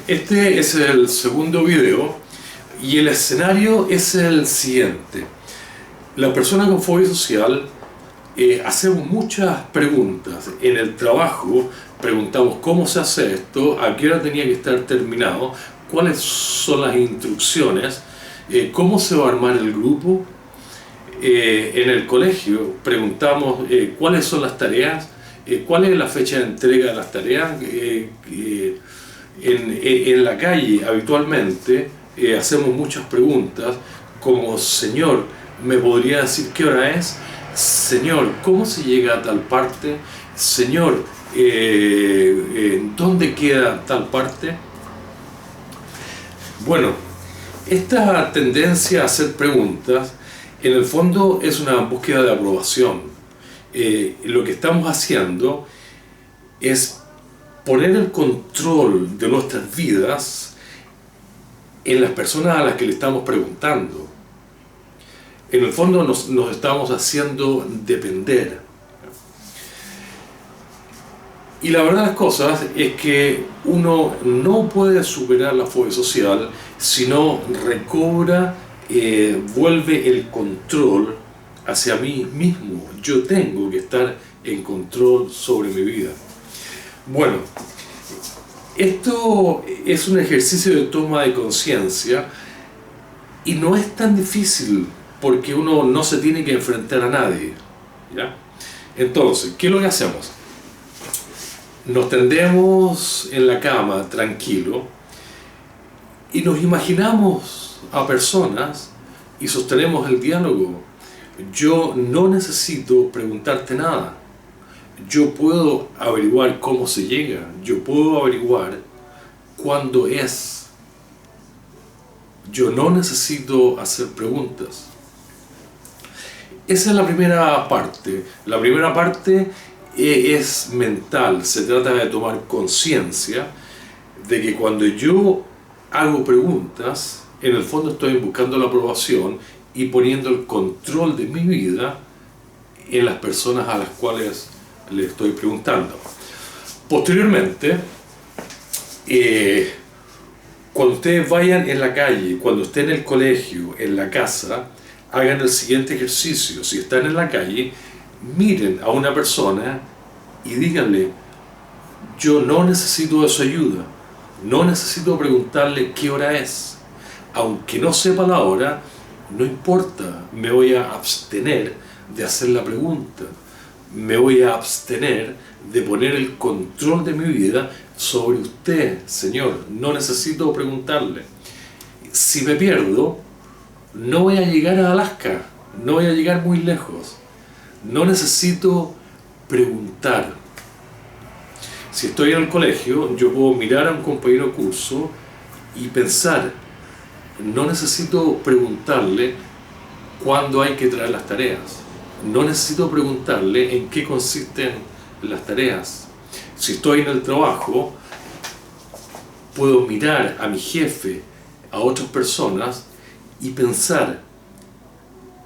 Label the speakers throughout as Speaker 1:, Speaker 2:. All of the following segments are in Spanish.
Speaker 1: Este es el segundo video y el escenario es el siguiente. La persona con fobia social hacemos muchas preguntas. En el trabajo preguntamos cómo se hace esto, a qué hora tenía que estar terminado, cuáles son las instrucciones, cómo se va a armar el grupo. En el colegio preguntamos cuáles son las tareas, cuál es la fecha de entrega de las tareas. En la calle habitualmente hacemos muchas preguntas como: señor, ¿me podría decir qué hora es? Señor, ¿cómo se llega a tal parte? Señor, ¿dónde queda tal parte? Bueno, esta tendencia a hacer preguntas en el fondo es una búsqueda de aprobación. Lo que estamos haciendo es poner el control de nuestras vidas en las personas a las que le estamos preguntando. En el fondo nos estamos haciendo depender. Y la verdad de las cosas es que uno no puede superar la fobia social si no recobra, vuelve el control hacia mí mismo. Yo tengo que estar en control sobre mi vida. Bueno, esto es un ejercicio de toma de conciencia y no es tan difícil porque uno no se tiene que enfrentar a nadie, ¿ya? Entonces, ¿qué es lo que hacemos? Nos tendemos en la cama tranquilo y nos imaginamos a personas y sostenemos el diálogo. Yo no necesito preguntarte nada. Yo puedo averiguar cómo se llega. Yo puedo averiguar cuándo es. Yo no necesito hacer preguntas. Esa es la primera parte. La primera parte es mental. Se trata de tomar conciencia de que cuando yo hago preguntas, en el fondo estoy buscando la aprobación y poniendo el control de mi vida en las personas a las cuales le estoy preguntando. Posteriormente, cuando ustedes vayan en la calle, cuando estén en el colegio, en la casa, hagan el siguiente ejercicio. Si están en la calle, miren a una persona y díganle: yo no necesito de su ayuda, no necesito preguntarle qué hora es. Aunque no sepa la hora, no importa, me voy a abstener de hacer la pregunta. Me voy a abstener de poner el control de mi vida sobre usted, señor. No necesito preguntarle. Si me pierdo, no voy a llegar a Alaska, no voy a llegar muy lejos. No necesito preguntar. Si estoy en el colegio, yo puedo mirar a un compañero de curso y pensar: no necesito preguntarle cuándo hay que traer las tareas. No necesito preguntarle en qué consisten las tareas. Si estoy en el trabajo, puedo mirar a mi jefe, a otras personas y pensar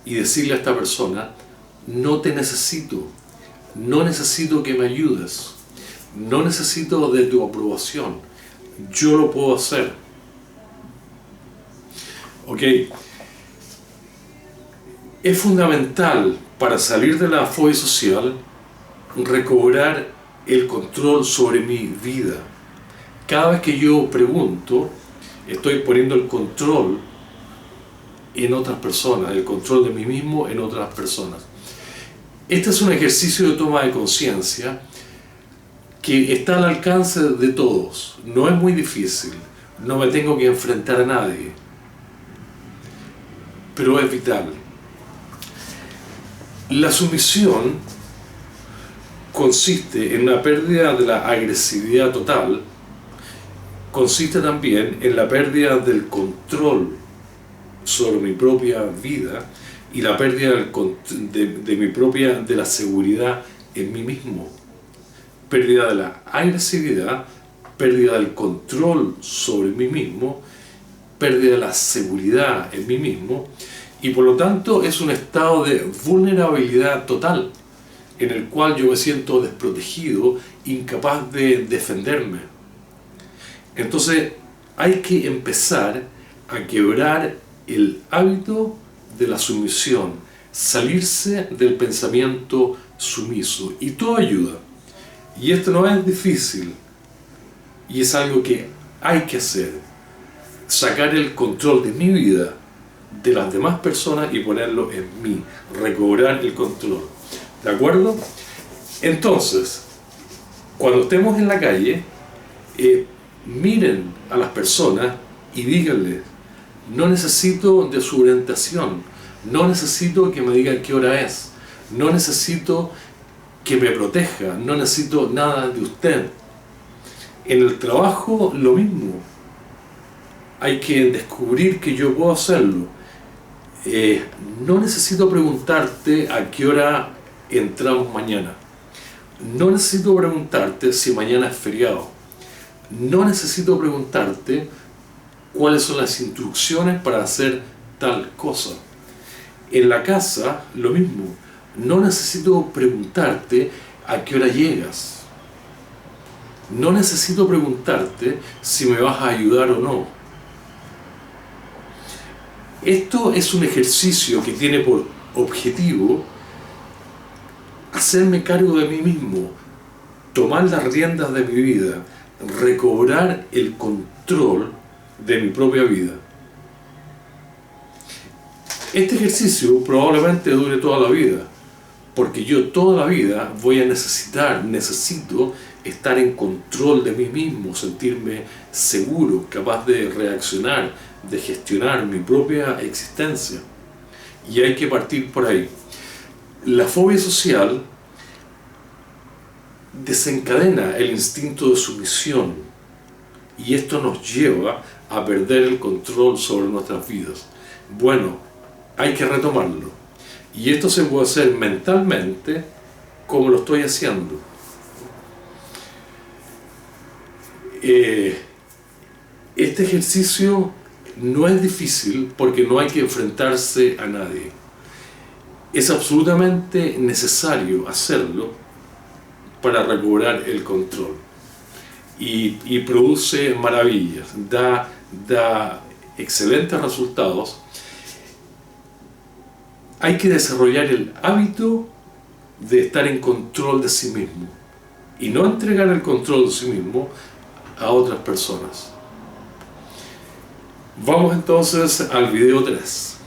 Speaker 1: y decirle a esta persona: no te necesito, no necesito que me ayudes, no necesito de tu aprobación, yo lo puedo hacer. ¿Ok? Es fundamental para salir de la fobia social recobrar el control sobre mi vida. Cada vez que yo pregunto, estoy poniendo el control en otras personas, el control de mí mismo en otras personas. Este es un ejercicio de toma de conciencia que está al alcance de todos. No es muy difícil, no me tengo que enfrentar a nadie, pero es vital. La sumisión consiste en la pérdida de la agresividad total, consiste también en la pérdida del control sobre mi propia vida y la pérdida de la seguridad en mí mismo. Pérdida de la agresividad, pérdida del control sobre mí mismo, pérdida de la seguridad en mí mismo, y por lo tanto es un estado de vulnerabilidad total en el cual yo me siento desprotegido, incapaz de defenderme. Entonces hay que empezar a quebrar el hábito de la sumisión, salirse del pensamiento sumiso, y todo ayuda. Y esto no es difícil, y es algo que hay que hacer: sacar el control de mi vida de las demás personas y ponerlo en mí, recobrar el control. ¿De acuerdo? Entonces, cuando estemos en la calle, miren a las personas y díganles: no necesito de su orientación, no necesito que me digan qué hora es, no necesito que me proteja, no necesito nada de usted. En el trabajo lo mismo, hay que descubrir que yo puedo hacerlo. No necesito preguntarte a qué hora entramos mañana, no necesito preguntarte si mañana es feriado, no necesito preguntarte cuáles son las instrucciones para hacer tal cosa. En la casa lo mismo, no necesito preguntarte a qué hora llegas, no necesito preguntarte si me vas a ayudar o no. Esto es un ejercicio que tiene por objetivo hacerme cargo de mí mismo, tomar las riendas de mi vida, recobrar el control de mi propia vida. Este ejercicio probablemente dure toda la vida, porque yo toda la vida voy a necesito estar en control de mí mismo, sentirme seguro, capaz de reaccionar, de gestionar mi propia existencia. Y hay que partir por ahí. La fobia social desencadena el instinto de sumisión, y esto nos lleva a perder el control sobre nuestras vidas. Bueno, hay que retomarlo, y esto se puede hacer mentalmente, como lo estoy haciendo. Este ejercicio no es difícil porque no hay que enfrentarse a nadie. Es absolutamente necesario hacerlo para recobrar el control, y produce maravillas, da excelentes resultados. Hay que desarrollar el hábito de estar en control de sí mismo y no entregar el control de sí mismo a otras personas. Vamos entonces al video 3.